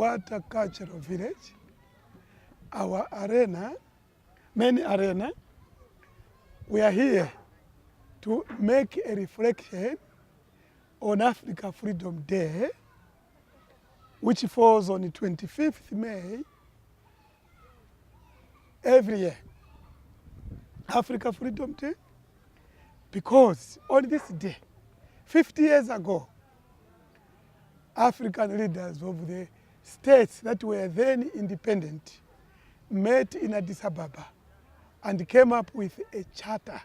what a cultural village. Our arena, main arena, we are here to make a reflection on Africa Freedom Day, which falls on the 25th May every year. Africa Freedom Day, because on this day, 50 years ago, African leaders of the states that were then independent met in Addis Ababa and came up with a charter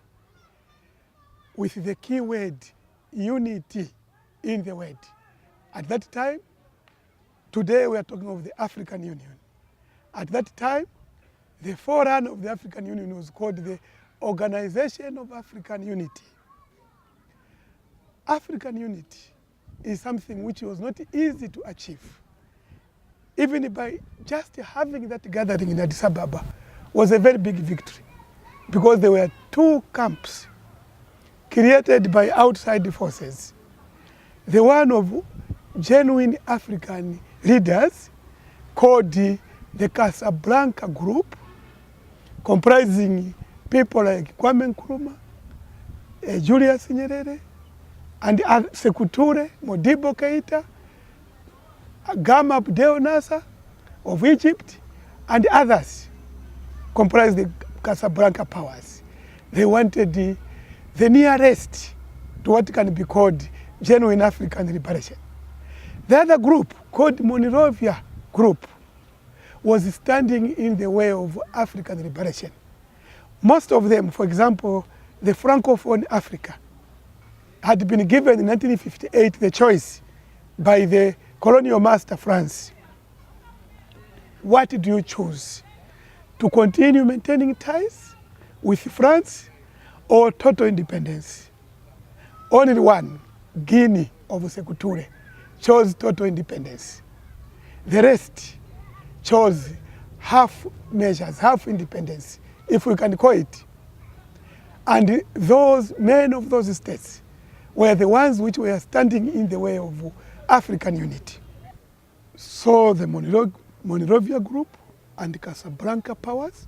with the key word unity in the word. At that time, today we are talking of the African Union. At that time, the forerunner of the African Union was called the Organization of African Unity. African unity is something which was not easy to achieve. Even by just having that gathering in Addis Ababa was a very big victory, because there were two camps created by outside forces. The one of genuine African leaders called the Casablanca Group, comprising people like Kwame Nkrumah, Julius Nyerere, and Sekou Touré, Modibo Keita, Gamal Abdel Nasser of Egypt, and others comprised the Casablanca powers. They wanted the nearest to what can be called genuine African liberation. The other group, called Monrovia Group, was standing in the way of African liberation. Most of them, for example, the Francophone Africa, had been given in 1958 the choice by the colonial master France. What do you choose? To continue maintaining ties with France or total independence? Only one, Guinea of Sekou Touré, chose total independence. The rest chose half measures, half independence, if we can call it. And those men of those states were the ones which were standing in the way of African unity. So the Monrovia Group and Casablanca powers,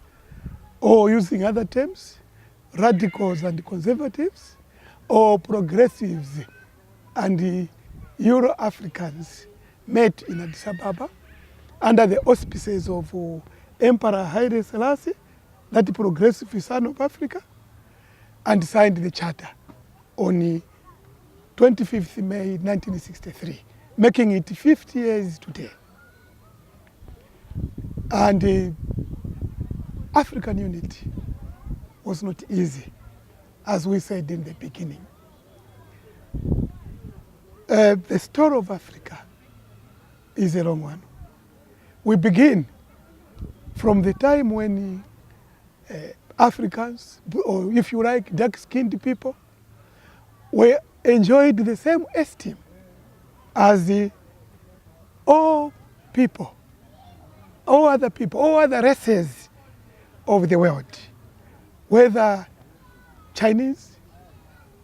or using other terms, radicals and conservatives, or progressives and Euro-Africans, met in Addis Ababa under the auspices of Emperor Haile Selassie, that progressive son of Africa, and signed the charter on 25th May 1963, making it 50 years today. And African unity was not easy, as we said in the beginning. The story of Africa is a long one. We begin from the time when Africans, or if you like, dark-skinned people, were enjoyed the same esteem as all people, all other races of the world, whether Chinese,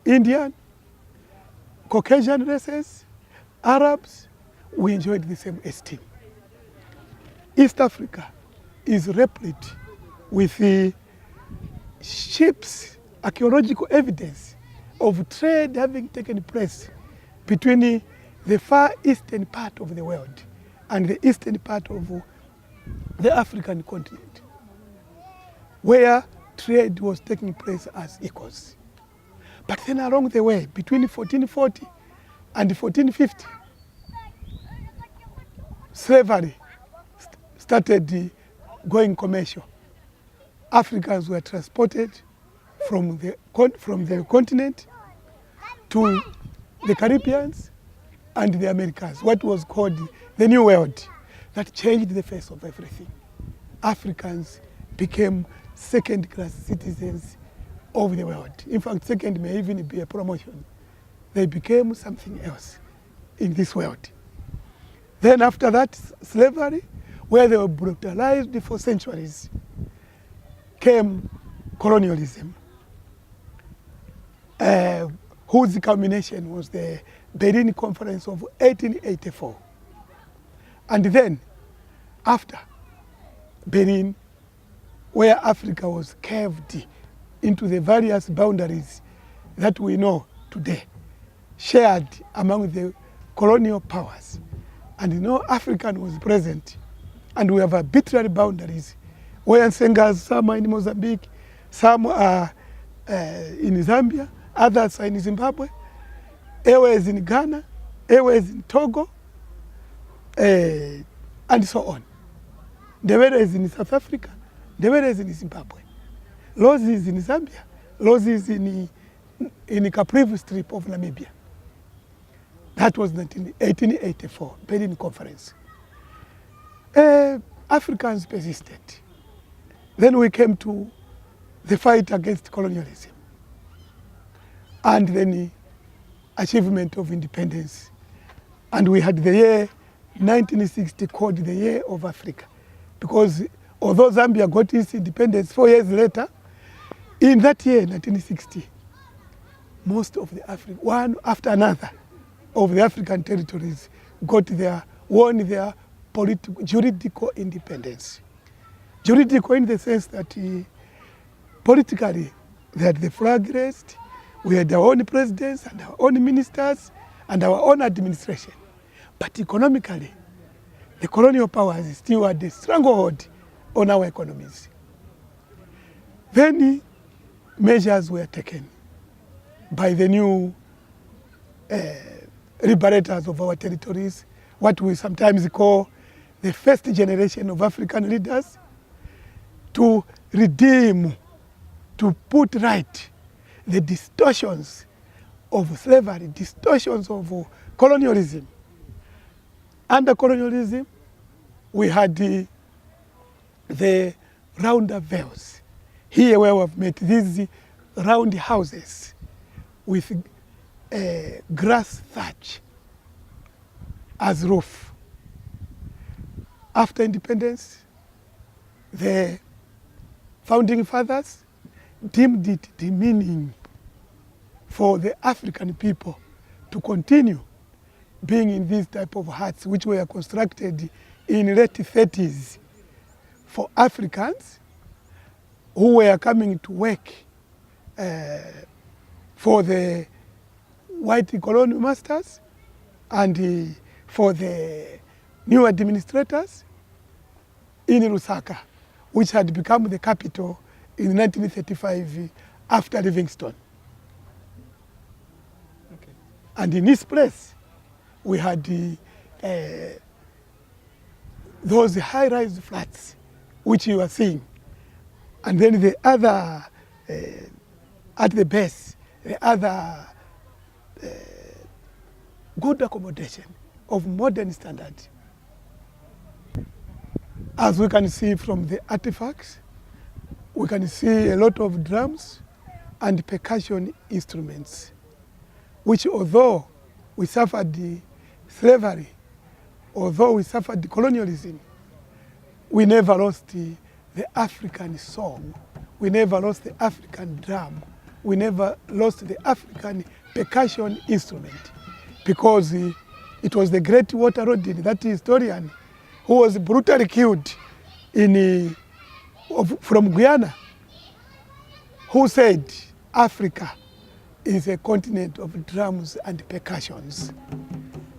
Indian, Caucasian races, Arabs, we enjoyed the same esteem. East Africa is replete with the ships, archaeological evidence of trade having taken place between the far eastern part of the world and the eastern part of the African continent, where trade was taking place as equals. But then along the way, between 1440 and 1450, slavery started going commercial. Africans were transported from the continent to the Caribbeans and the Americas, what was called the New World. That changed the face of everything. Africans became second-class citizens of the world. In fact, second may even be a promotion. They became something else in this world. Then after that, slavery, where they were brutalized for centuries, came colonialism, whose culmination was the Berlin Conference of 1884. And then after Benin, where Africa was carved into the various boundaries that we know today, shared among the colonial powers. And no African was present. And we have arbitrary boundaries, where Nsengas, some are in Mozambique, some are in Zambia, others are in Zimbabwe, Ewe is in Ghana, Ewe is in Togo, and so on. Dewere is in South Africa, Dewere is in Zimbabwe. Lozi is in Zambia, Lozi is in Kaprivu Strip of Namibia. That was 1884, Benin Conference. Africans persisted. Then we came to the fight against colonialism and then the achievement of independence. And we had the year 1960 called the Year of Africa, because although Zambia got its independence 4 years later, in that year, 1960, most of the one after another of the African territories won their juridical independence. Juridical in the sense that politically they had the flag raised, we had our own presidents and our own ministers and our own administration. But economically, the colonial powers still had a stranglehold on our economies. Then measures were taken by the new liberators of our territories, what we sometimes call the first generation of African leaders, to redeem, to put right the distortions of slavery, distortions of colonialism. Under colonialism, we had the rounder veils. Here where we've met these round houses with grass thatch as roof. After independence, the founding fathers deemed it demeaning for the African people to continue being in these type of huts, which were constructed in late 30s for Africans who were coming to work for the white colonial masters and for the new administrators in Lusaka, which had become the capital in 1935 after Livingstone. Okay. And in this place, we had those high-rise flats, which you are seeing. And then the other, at the base, the other good accommodation of modern standard. As we can see from the artifacts, we can see a lot of drums and percussion instruments, which although we suffered the slavery, although we suffered the colonialism, we never lost the African song, we never lost the African drum, we never lost the African percussion instrument, because it was the great Walter Rodin, that historian, who was brutally killed from Guyana, who said Africa is a continent of drums and percussions.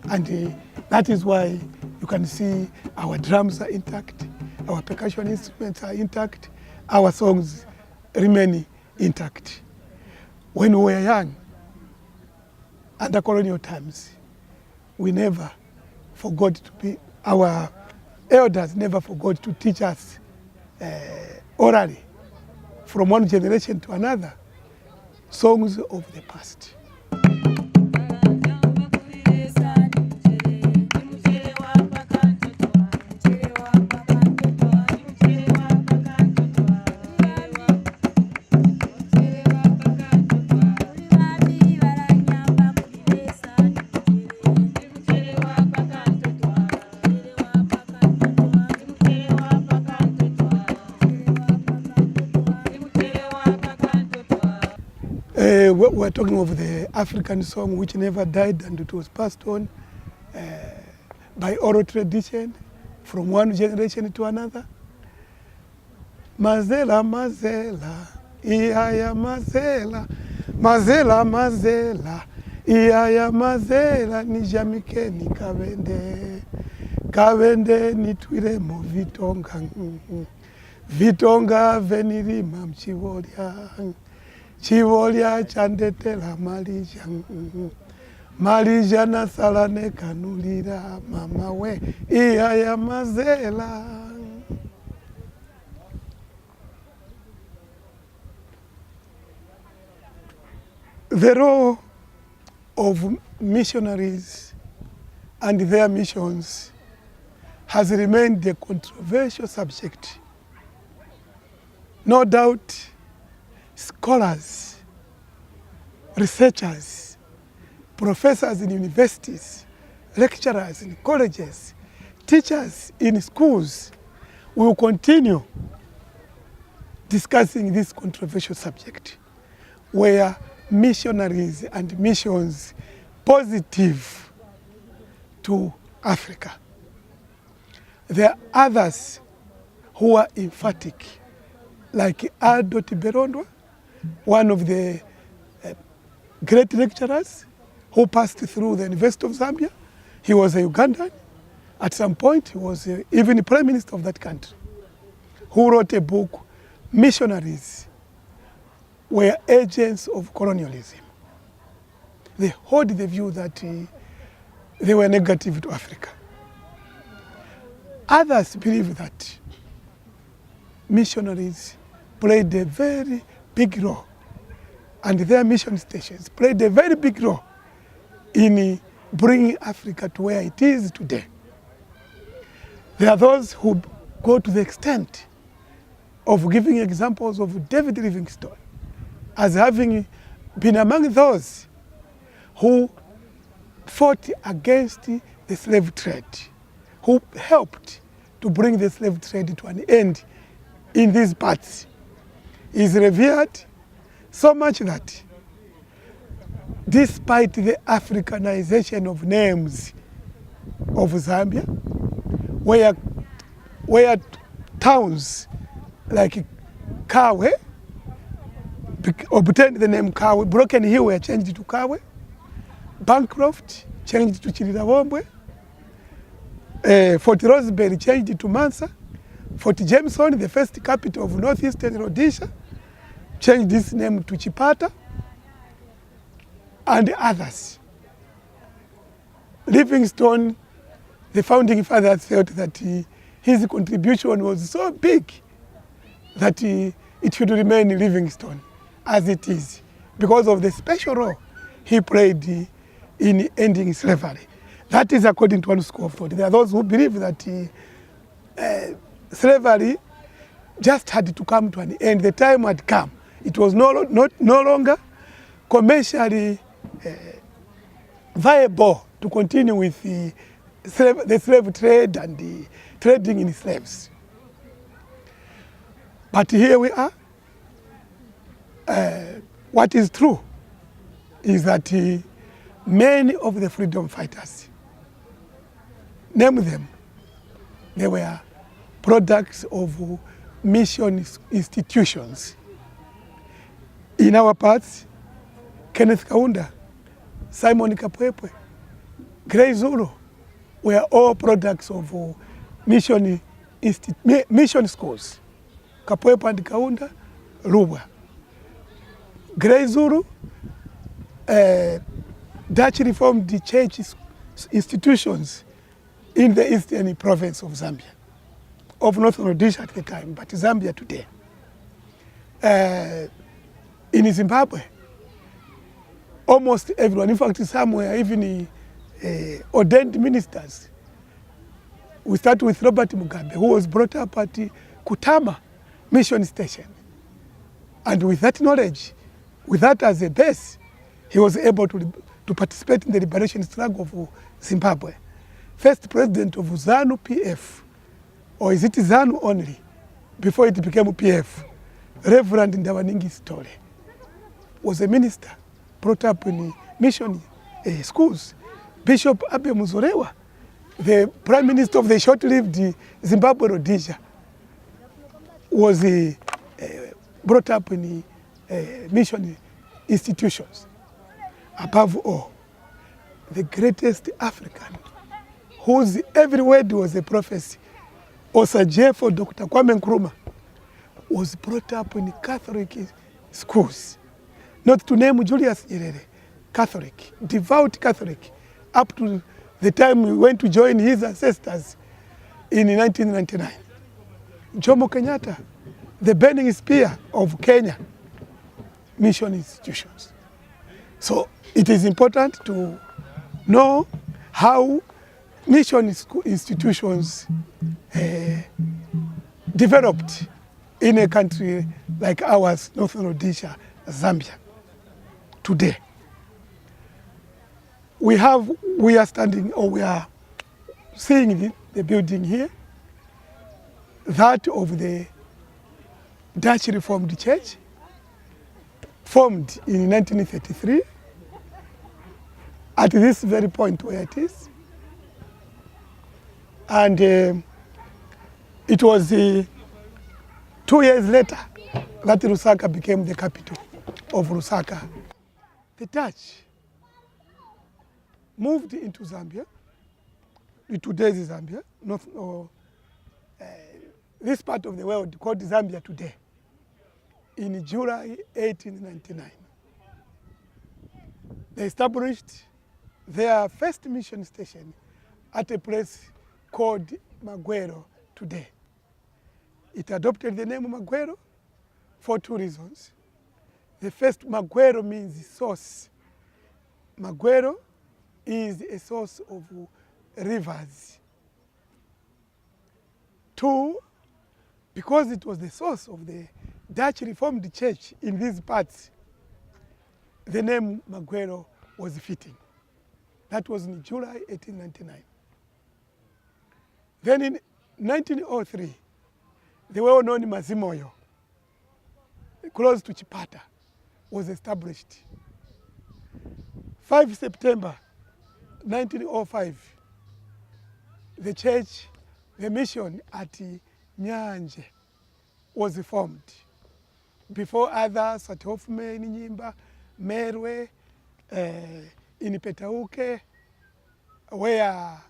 And that is why you can see our drums are intact, our percussion instruments are intact, our songs remain intact. When we were young, under colonial times, we never forgot to be, our elders never forgot to teach us orally, from one generation to another, songs of the past. We're talking of the African song which never died, and it was passed on by oral tradition from one generation to another. Mazela, mazela, iaya mazela, mazela, mazela, iaya mazela, nijamike ni kavende, kavende nitwire mu vitonga, vitonga venirima mchivolya, chivolya chandetela malija, malija nasala nekanulira mama we, iaya mazela. The role of missionaries and their missions has remained a controversial subject. No doubt, scholars, researchers, professors in universities, lecturers in colleges, teachers in schools will continue discussing this controversial subject, where missionaries and missions positive to Africa. There are others who are emphatic, like Aldo Tiberondwa, one of the great lecturers who passed through the University of Zambia. He was a Ugandan. At some point, he was even the Prime Minister of that country, who wrote a book, Missionaries were agents of colonialism. They hold the view that they were negative to Africa. Others believe that missionaries played a very big role, and their mission stations played a very big role in bringing Africa to where it is today. There are those who go to the extent of giving examples of David Livingstone as having been among those who fought against the slave trade, who helped to bring the slave trade to an end in these parts. He is revered so much that despite the Africanization of names of Zambia, where towns like Kawe obtained the name Kawe, Broken Hill were changed to Kawe, Bancroft changed to Chirilawombwe, Fort Rosebery changed to Mansa, Fort Jameson, the first capital of northeastern Rhodesia, changed its name to Chipata, and others. Livingstone, the founding fathers felt that his contribution was so big that it should remain Livingstone as it is, because of the special role he played in ending slavery. That is according to one school of thought. There are those who believe that slavery just had to come to an end. The time had come. It was no longer commercially viable to continue with the slave trade and the trading in slaves. But here we are. What is true is that many of the freedom fighters, name them, they were products of mission institutions. In our parts, Kenneth Kaunda, Simon Kapwepwe, Grey Zulu were all products of mission schools. Kapwepwe and Kaunda, Rubwa. Grey Zulu, Dutch Reformed Church institutions in the eastern province of Zambia, of Northern Rhodesia at the time, but Zambia today. In Zimbabwe, almost everyone, in fact somewhere even ordained ministers. We start with Robert Mugabe, who was brought up at Kutama mission station. And with that knowledge, with that as a base, he was able to participate in the liberation struggle of Zimbabwe. First president of ZANU PF, or is it ZANU only, before it became PF, Reverend Ndawaningi Story, was a minister brought up in mission schools. Bishop Abe Muzorewa The Prime Minister of the short-lived Zimbabwe, Rhodesia, was brought up in mission institutions. Above all, the greatest African, whose every word was a prophecy, Osajefo Dr. Kwame Nkrumah, was brought up in Catholic schools. Not to name Julius Nyerere, Catholic, devout Catholic, up to the time he went to join his ancestors in 1999. Jomo Kenyatta, the burning spear of Kenya, mission institutions. So it is important to know how mission institutions developed in a country like ours, North Rhodesia, Zambia, today. We are seeing the building here, that of the Dutch Reformed Church, formed in 1933, at this very point where it is. And it was 2 years later that Lusaka became the capital of Lusaka. The Dutch moved into Zambia, today's Zambia, this part of the world called Zambia today, in July 1899. They established their first mission station at a place called Magwero today. It adopted the name Magwero for 2 reasons. The first, Magwero means source. Magwero is a source of rivers. 2, because it was the source of the Dutch Reformed Church in these parts, the name Magwero was fitting. That was in July 1899. Then in 1903, the well-known Mazimoyo, close to Chipata, was established. 5 September 1905, the church, the mission at Nyanje was formed. Before others at Hofme in Nyimba, Merwe, in Petauke, where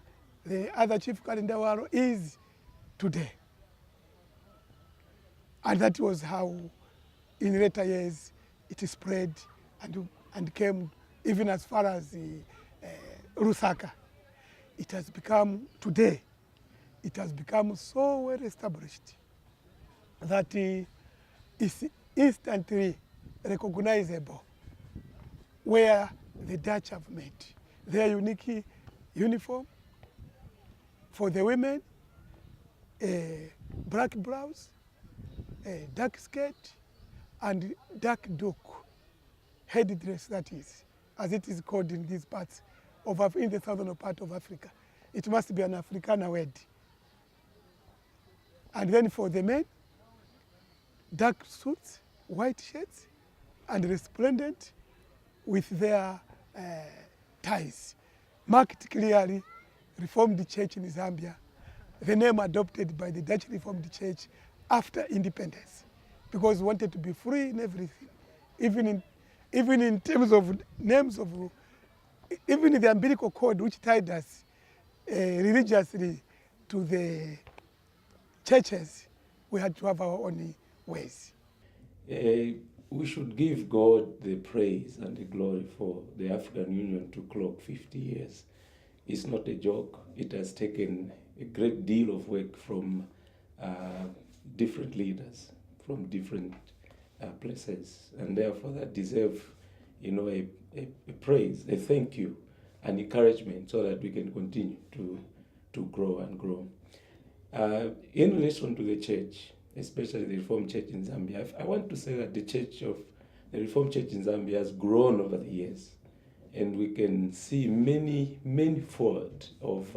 the other chief Kalindawaro is today. And that was how, in later years, it spread and came even as far as Lusaka. It has become, today, it has become so well established that it's instantly recognizable where the Dutch have made their unique uniform for the women, a black blouse, a dark skirt, and dark doek, head dress, that is, as it is called in these parts of in the southern part of Africa. It must be an Afrikaner word. And then for the men, dark suits, white shirts, and resplendent with their ties, marked clearly Reformed Church in Zambia, the name adopted by the Dutch Reformed Church after independence, because we wanted to be free in everything, even in terms of names of, even in the umbilical cord which tied us religiously to the churches, we had to have our own ways. We should give God the praise and the glory for the African Union to clock 50 years. It's not a joke. It has taken a great deal of work from different leaders, from different places, and therefore that deserve, a praise, a thank you, and encouragement, so that we can continue to grow and grow. In relation to the church, especially the Reformed Church in Zambia, I want to say that the Reformed Church in Zambia has grown over the years, and we can see many fold of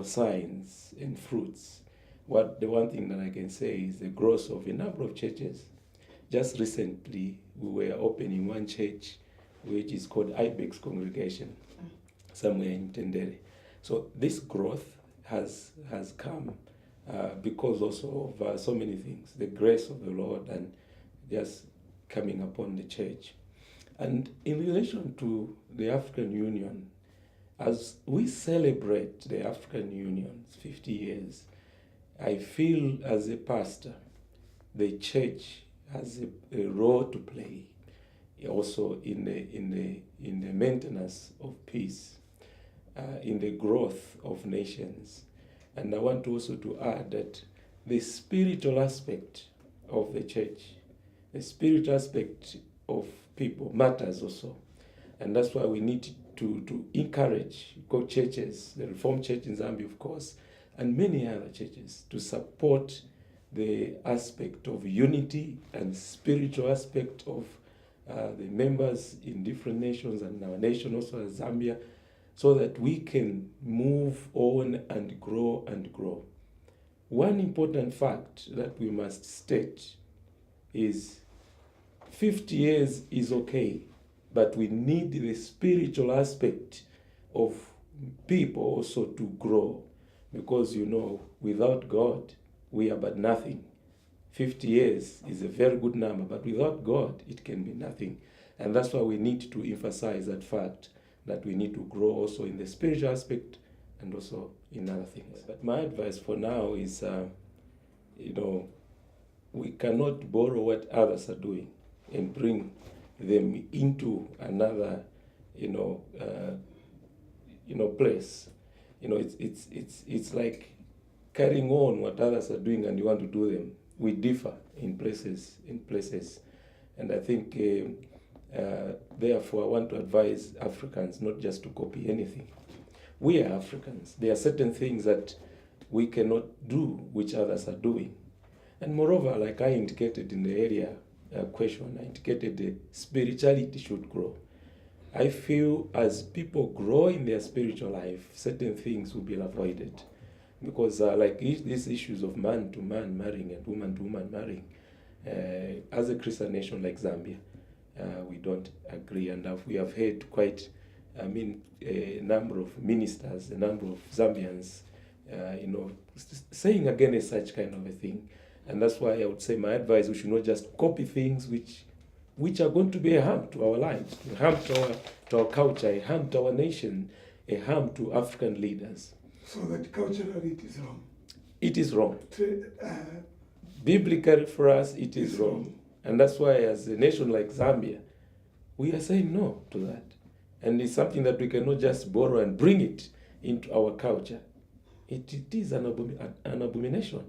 signs and fruits. The one thing that I can say is the growth of a number of churches. Just recently, we were opening one church which is called Ibex Congregation, somewhere in Tendere. So this growth has come because also of so many things, the grace of the Lord and just coming upon the church. And in relation to the African Union, as we celebrate the African Union's 50 years, I feel as a pastor, the church has a role to play also in the maintenance of peace, in the growth of nations. And I want also to add that the spiritual aspect of the church, the spiritual aspect of people matters also. And that's why we need to encourage churches, the Reformed Church in Zambia, of course, and many other churches to support the aspect of unity and spiritual aspect of the members in different nations and our nation also as Zambia, so that we can move on and grow and grow. One important fact that we must state is 50 years is okay, but we need the spiritual aspect of people also to grow, because without God we are but nothing. 50 years is a very good number, but without God it can be nothing. And that's why we need to emphasize that fact, that we need to grow also in the spiritual aspect and also in other things. But my advice for now is, we cannot borrow what others are doing and bring them into another, place. It's like carrying on what others are doing and you want to do them. We differ in places, and I think therefore I want to advise Africans not just to copy anything. We are Africans. There are certain things that we cannot do which others are doing. And moreover, like I indicated in the earlier question, I indicated the spirituality should grow. I feel as people grow in their spiritual life, certain things will be avoided. Because like these issues of man to man marrying and woman to woman marrying, as a Christian nation like Zambia, we don't agree. And we have heard quite, a number of ministers, a number of Zambians, saying against such kind of a thing. And that's why I would say my advice, we should not just copy things which are going to be a harm to our lives, a harm to our culture, a harm to our nation, a harm to African leaders. So that culturally it is wrong. It is wrong. Biblically for us, it is wrong. And that's why as a nation like Zambia, we are saying no to that. And it's something that we cannot just borrow and bring it into our culture. It is an abomination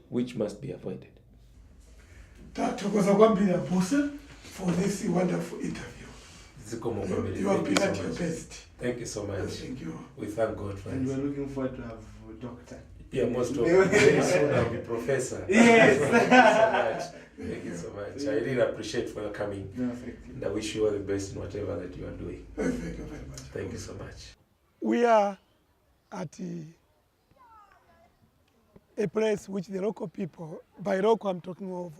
which must be avoided. Tathokoza kwambiri Apostle for this wonderful interview. You have been at your best. Thank you so much. Thank you. We thank God for it. And we're looking forward to have a doctor. Yeah, most of very soon I'll be professor. Yes. Thank you so much. I really appreciate for your coming. No, thank you. And I wish you all the best in whatever that you are doing. Thank you very much. Thank you so much. We are at a place which the local people, by local I'm talking of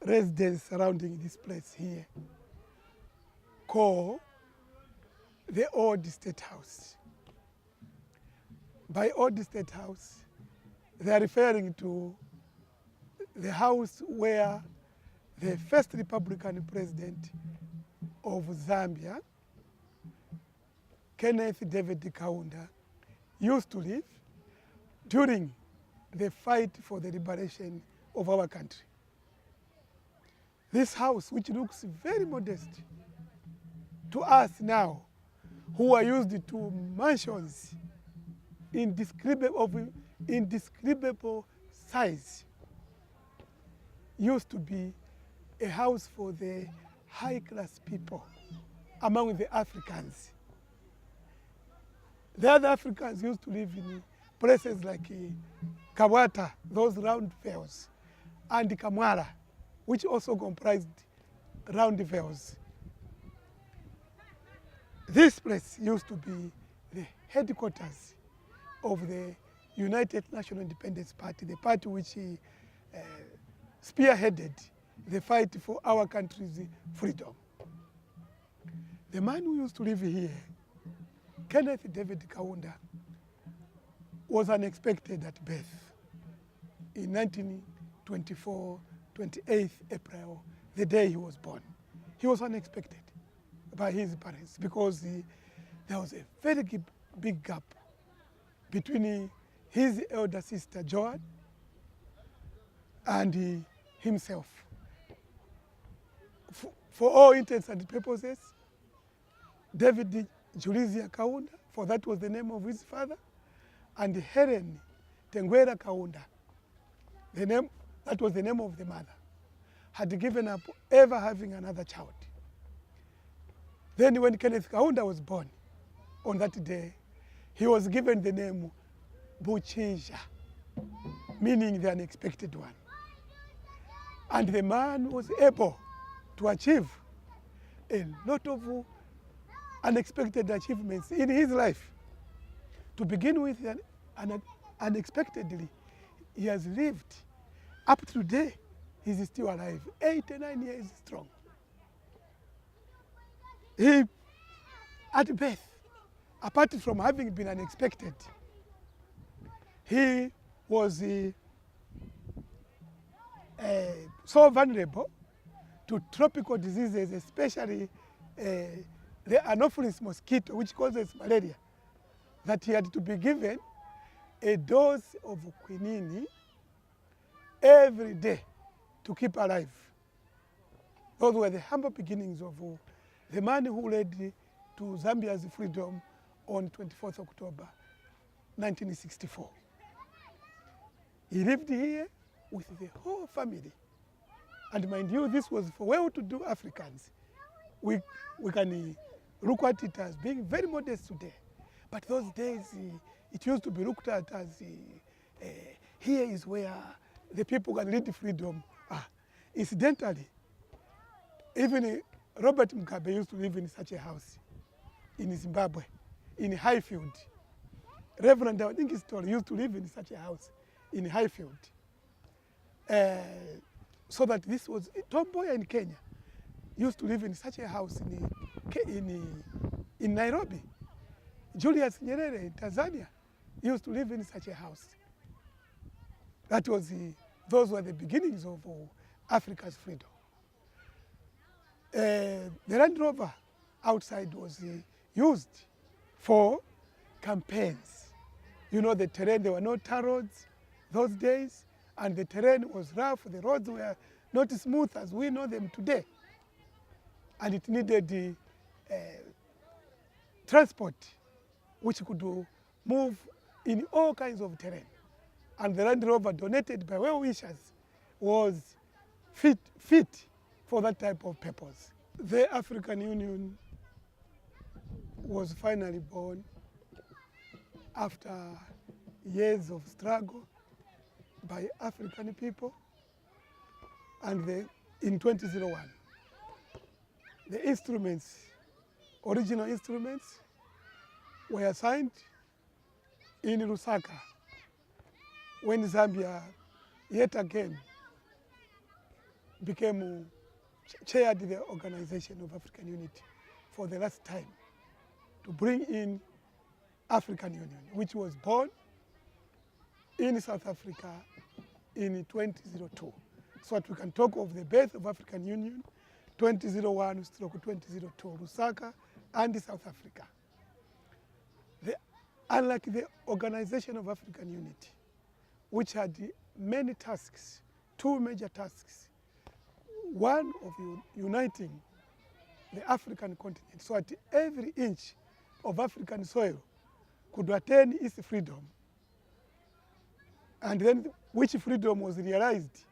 residents surrounding this place here, call the Old State House. By Old State House, they are referring to the house where the first Republican president of Zambia, Kenneth David Kaunda, used to live during the fight for the liberation of our country. This house, which looks very modest to us now, who are used to mansions indescribable size, used to be a house for the high-class people among the Africans. The other Africans used to live in places like Kawata, those round vales, and Kamwala, which also comprised round vales. This place used to be the headquarters of the United National Independence Party, the party which spearheaded the fight for our country's freedom. The man who used to live here, Kenneth David Kaunda, was unexpected at birth. In 1924, 28th April, the day he was born. He was unexpected by his parents because there was a very big gap between his elder sister Joan and himself. For all intents and purposes, David Julizia Kaunda, for that was the name of his father, and Helen Tengwera Kaunda, that was the name of the mother, had given up ever having another child. Then when Kenneth Kaunda was born, on that day, he was given the name Buchinja, meaning the unexpected one. And the man was able to achieve a lot of unexpected achievements in his life. To begin with, unexpectedly, he has lived up to today. He's still alive, 89 years strong. He, at birth, apart from having been unexpected, he was so vulnerable to tropical diseases, especially the Anopheles mosquito, which causes malaria, that he had to be given a dose of quinine every day to keep alive. Those were the humble beginnings of the man who led to Zambia's freedom on 24th October 1964. He lived here with the whole family. And mind you, this was for well-to-do Africans. We can look at it as being very modest today. But those days, it used to be looked at as here is where the people can lead freedom. Incidentally, even Robert Mugabe used to live in such a house in Zimbabwe, in Highfield. Reverend Story used to live in such a house in Highfield. So that this was, Tom Mboya in Kenya used to live in such a house in Nairobi. Julius Nyerere in Tanzania used to live in such a house. That was those were the beginnings of Africa's freedom. The Land Rover outside was used for campaigns. You know, the terrain, there were no tar roads those days, and the terrain was rough. The roads were not smooth as we know them today. And it needed transport, which could move in all kinds of terrain. And the Land Rover donated by well-wishers was fit for that type of purpose. The African Union was finally born after years of struggle by African people, and in 2001, the instruments, original instruments, were signed in Lusaka when Zambia yet again chaired the Organization of African Unity for the last time to bring in African Union, which was born in South Africa in 2002. So that we can talk of the birth of African Union, 2001-2002, Lusaka and South Africa. Unlike the Organization of African Unity, which had many tasks, two major tasks. One of uniting the African continent so that every inch of African soil could attain its freedom, and then which freedom was realized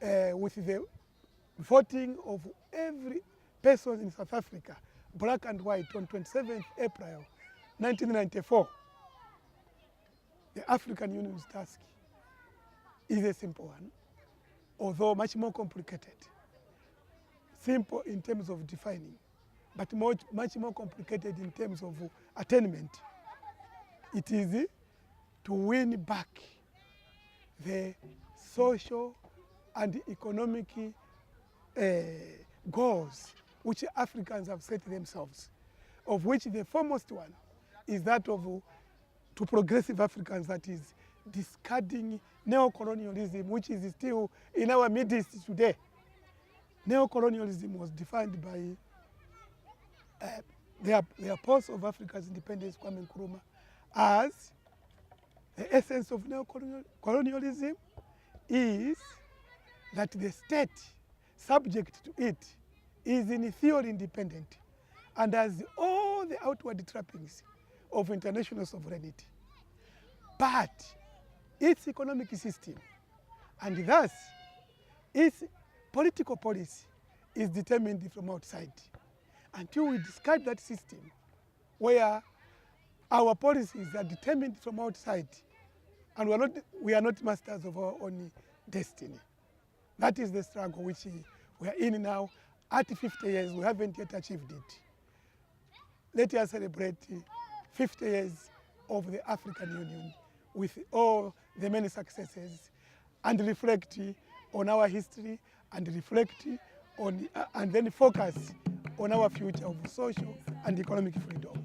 with the voting of every person in South Africa, black and white, on 27th April 1994. The African Union's task is a simple one, although much more complicated. Simple in terms of defining, but much more complicated in terms of attainment. It is to win back the social and economic goals which Africans have set themselves, of which the foremost one is that of to progressive Africans, that is discarding neo-colonialism, which is still in our midst today. Neo-colonialism was defined by the apostle of Africa's independence, Kwame Nkrumah, as the essence of neo-colonialism is that the state subject to it is in theory independent and has all the outward trappings of international sovereignty. But its economic system and thus its political policy is determined from outside. Until we discard that system where our policies are determined from outside and we are not masters of our own destiny. That is the struggle which we are in now. At 50 years, we haven't yet achieved it. Let us celebrate 50 years of the African Union with all the many successes and reflect on our history and reflect on and then focus on our future of social and economic freedom.